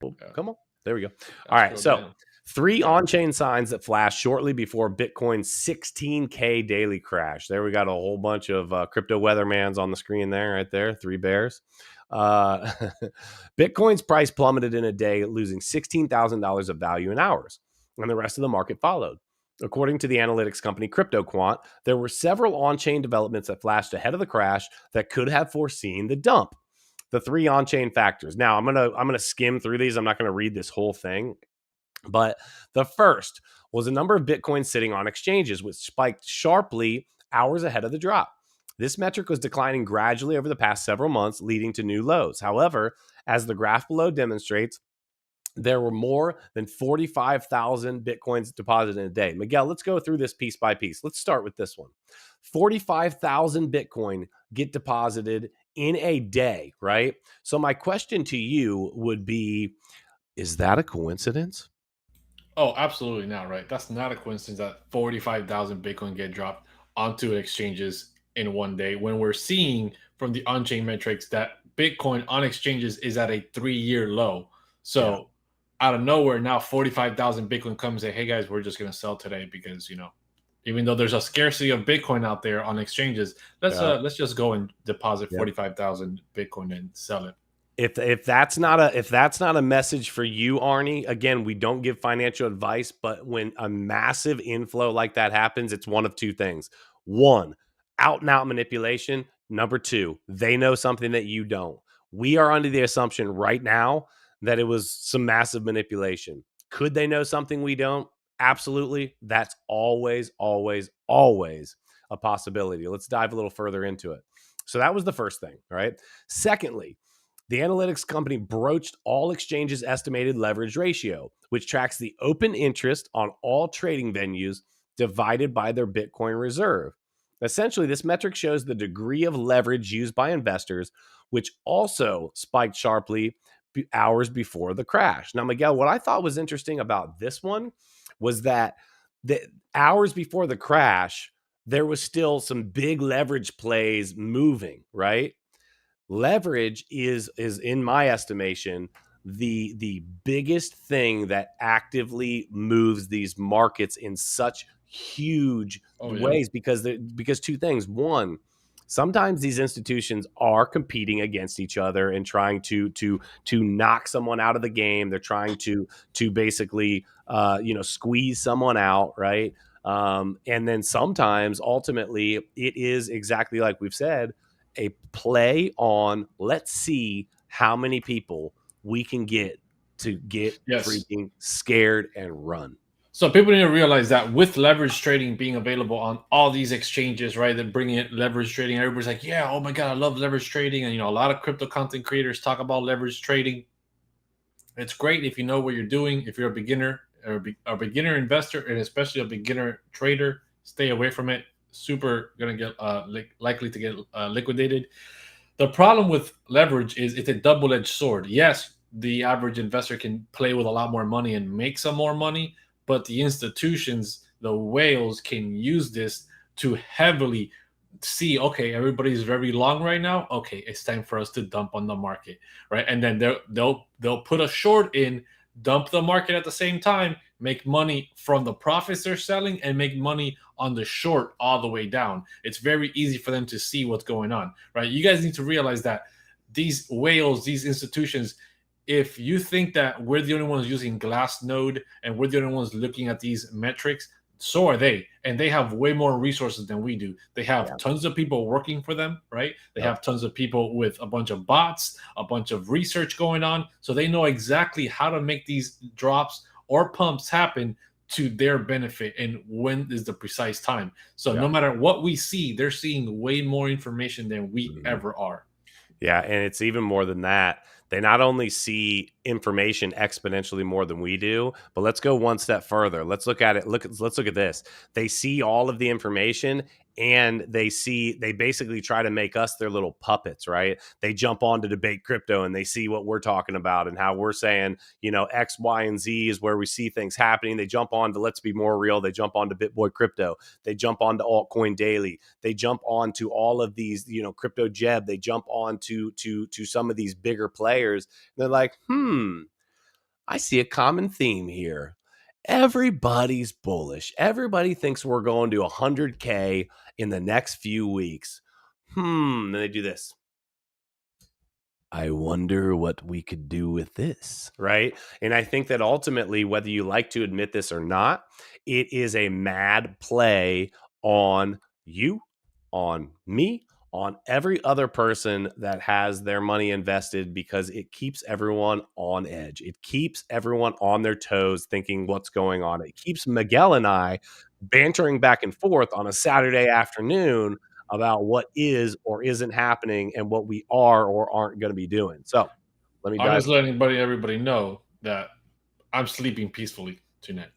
Oh, Yeah. come on. There we go. All Let's right. go So down. 3 on-chain signs that flashed shortly before Bitcoin's 16K daily crash. There we got a whole bunch of crypto weathermans on the screen there, right there. 3 bears. Uh, Bitcoin's price plummeted in a day, losing $16,000 of value in hours, and the rest of the market followed. According to the analytics company CryptoQuant, there were several on-chain developments that flashed ahead of the crash that could have foreseen the dump. The 3 on-chain factors. Now, I'm gonna skim through these. I'm not gonna read this whole thing, but the first was a number of Bitcoin sitting on exchanges, which spiked sharply hours ahead of the drop. This metric was declining gradually over the past several months, leading to new lows. However, as the graph below demonstrates, there were more than 45,000 Bitcoins deposited in a day. Miguel, let's go through this piece by piece. Let's start with this one. 45,000 Bitcoin get deposited in a day, right? So my question to you would be, is that a coincidence? Oh, absolutely not, right? That's not a coincidence that 45,000 Bitcoin get dropped onto exchanges in one day when we're seeing from the on-chain metrics that Bitcoin on exchanges is at a 3-year low. Yeah. So out of nowhere, now 45,000 Bitcoin comes and say, hey guys, we're just going to sell today because, even though there's a scarcity of Bitcoin out there on exchanges, Yeah. let's just go and deposit Yep. 45,000 Bitcoin and sell it. If that's not a message for you, Arnie, again, we don't give financial advice, but when a massive inflow like that happens, it's one of two things. One, out and out manipulation. Number two, they know something that you don't. We are under the assumption right now that it was some massive manipulation. Could they know something we don't? Absolutely. That's always, always, always a possibility. Let's dive a little further into it. So that was the first thing, right? Secondly, the analytics company broached all exchanges' estimated leverage ratio, which tracks the open interest on all trading venues divided by their Bitcoin reserve. Essentially, this metric shows the degree of leverage used by investors, which also spiked sharply hours before the crash. Now, Miguel, what I thought was interesting about this one was that the hours before the crash, there was still some big leverage plays moving, right? Leverage is in my estimation the biggest thing that actively moves these markets in such huge Oh, yeah. ways because two things. One, sometimes these institutions are competing against each other and trying to knock someone out of the game. They're trying to basically squeeze someone out, right? And then sometimes ultimately it is exactly like we've said, a play on let's see how many people we can get to get Yes. freaking scared and run. So people need to realize that with leverage trading being available on all these exchanges, right? They're bringing it leverage trading. Everybody's like, "Yeah, oh my god, I love leverage trading." And a lot of crypto content creators talk about leverage trading. It's great if you know what you're doing. If you're a beginner or a beginner investor, and especially a beginner trader, stay away from it. Super gonna get likely to get liquidated. The problem with leverage is it's a double-edged sword. Yes, the average investor can play with a lot more money and make some more money, but the institutions, the whales, can use this to heavily see, okay, everybody's very long right now. Okay, it's time for us to dump on the market, right? And then they'll put a short in, dump the market at the same time, make money from the profits they're selling, and make money on the short all the way down. It's very easy for them to see what's going on, right? You guys need to realize that these whales, these institutions, if you think that we're the only ones using Glassnode and we're the only ones looking at these metrics, so are they. And they have way more resources than we do. They have Yeah. tons of people working for them, right? They Yep. have tons of people with a bunch of bots, a bunch of research going on. So they know exactly how to make these drops or pumps happen to their benefit and when is the precise time. So no Yep. matter what we see, they're seeing way more information than we Mhm. ever are. Yeah, and it's even more than that. They not only see information exponentially more than we do, but let's go one step further. Let's look at it. Let's look at this. They see all of the information and they basically try to make us their little puppets, right? They jump on to debate crypto and they see what we're talking about and how we're saying, X, Y, and Z is where we see things happening. They jump on to Let's Be More Real. They jump on to BitBoy Crypto. They jump on to Altcoin Daily. They jump on to all of these, Crypto Jeb. They jump on to some of these bigger players. And they're like, I see a common theme here. Everybody's bullish. Everybody thinks we're going to 100K in the next few weeks. Then they do this. I wonder what we could do with this, right? And I think that ultimately, whether you like to admit this or not, it is a mad play on you, on me, on every other person that has their money invested, because it keeps everyone on edge. It keeps everyone on their toes thinking what's going on. It keeps Miguel and I bantering back and forth on a Saturday afternoon about what is or isn't happening and what we are or aren't going to be doing. So let me I'm dive. just letting everybody know that I'm sleeping peacefully tonight.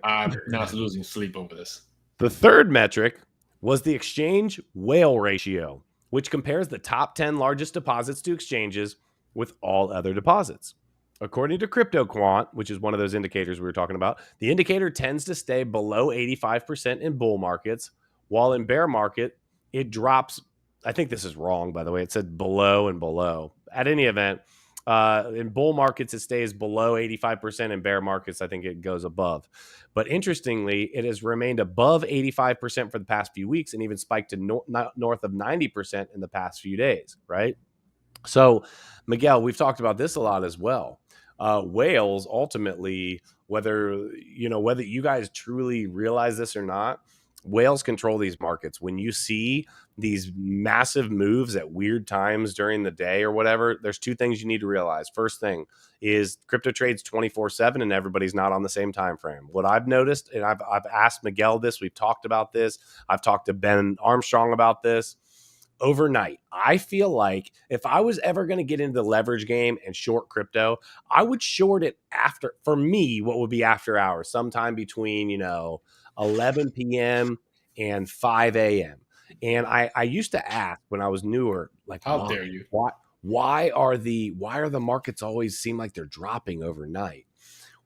I'm not losing sleep over this. The third metric was the exchange whale ratio, which compares the top 10 largest deposits to exchanges with all other deposits. According to CryptoQuant, which is one of those indicators we were talking about, the indicator tends to stay below 85% in bull markets, while in bear market, it drops. I think this is wrong, by the way. It said below and below. At any event, in bull markets, it stays below 85%. In bear markets, I think it goes above. But interestingly, it has remained above 85% for the past few weeks and even spiked to north of 90% in the past few days, right? So, Miguel, we've talked about this a lot as well. Whales ultimately, whether you guys truly realize this or not, whales control these markets. When you see these massive moves at weird times during the day or whatever, there's two things you need to realize. First thing is crypto trades 24/7 and everybody's not on the same time frame. What I've noticed, and I've asked Miguel this, we've talked about this, I've talked to Ben Armstrong about this. Overnight, I feel like if I was ever going to get into the leverage game and short crypto, I would short it after, for me, what would be after hours, sometime between 11 p.m. and 5 a.m. And I used to ask when I was newer, like, How dare you? why are the markets always seem like they're dropping overnight?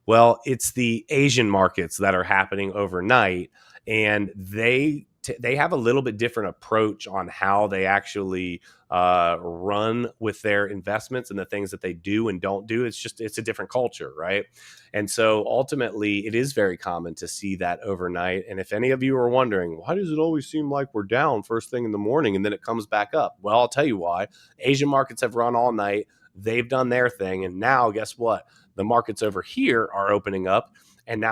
Well, it's the Asian markets that are happening overnight, and they have a little bit different approach on how they actually run with their investments and the things that they do and don't do. It's a different culture, right? And so ultimately, it is very common to see that overnight. And if any of you are wondering, why does it always seem like we're down first thing in the morning and then it comes back up? Well, I'll tell you why. Asian markets have run all night. They've done their thing, and now guess what? The markets over here are opening up, and now